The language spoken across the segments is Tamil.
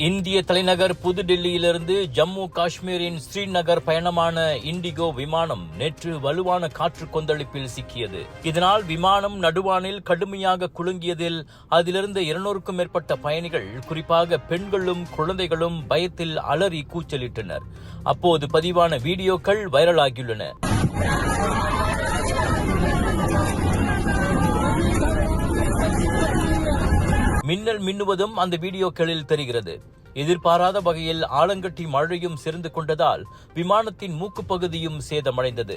இந்திய தலைநகர் புதுடில்லியிலிருந்து ஜம்மு காஷ்மீரின் ஸ்ரீநகர் பயணமான இண்டிகோ விமானம் நேற்று வலுவான காற்று கொந்தளிப்பில் சிக்கியது. இதனால் விமானம் நடுவானில் கடுமையாக குலுங்கியதில் அதிலிருந்த 200க்கும் மேற்பட்ட பயணிகள், குறிப்பாக பெண்களும் குழந்தைகளும் பயத்தில் அலறி கூச்சலிட்டனர். அப்போது பதிவான வீடியோக்கள் வைரலாகியுள்ளன. மின்னல் மின்னுவதும் அந்த வீடியோக்களில் தெரிகிறது. எதிர்பாராத வகையில் ஆலங்கட்டி மழையும் சேர்ந்து கொண்டதால் விமானத்தின் மூக்குப்பகுதியும் சேதமடைந்தது.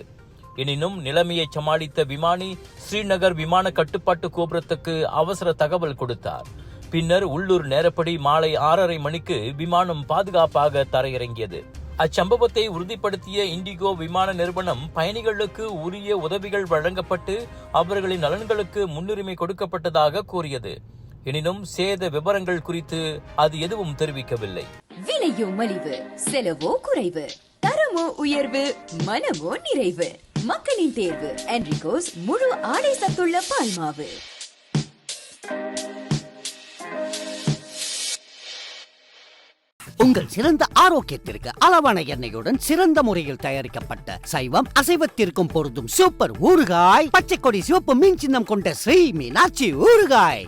எனினும் நிலைமையை சமாளித்த விமானி ஸ்ரீநகர் விமான கட்டுப்பாட்டு கோபுரத்துக்கு அவசர தகவல் கொடுத்தார். பின்னர் உள்ளூர் நேரப்படி மாலை 6:30 மணிக்கு விமானம் பாதுகாப்பாக தரையிறங்கியது. அச்சம்பவத்தை உறுதிப்படுத்திய இண்டிகோ விமான நிறுவனம் பயணிகளுக்கு உரிய உதவிகள் வழங்கப்பட்டு அவர்களின் நலன்களுக்கு முன்னுரிமை கொடுக்கப்பட்டதாக கூறியது. எனினும் சேத விவரங்கள் குறித்து அது எதுவும் தெரிவிக்கவில்லை. விலையோ மலிவு, செலவோ குறைவு, தரமோ உயர்வு, மனமோ நிறைவு. மக்களின் தேர்வு என்ரிகோஸ் முழு ஆடை சத்துள்ள பால்மாவு. உங்கள் சிறந்த ஆரோக்கியத்திற்கு அளவான எண்ணெயுடன் சிறந்த முறையில் தயாரிக்கப்பட்ட சைவம் அசைவத்திற்கும் பொருந்தும் சூப்பர் ஊறுகாய், பச்சை கொடி சிவப்பு மீன் சின்னம் கொண்ட ஸ்ரீ மீனாட்சி ஊறுகாய்.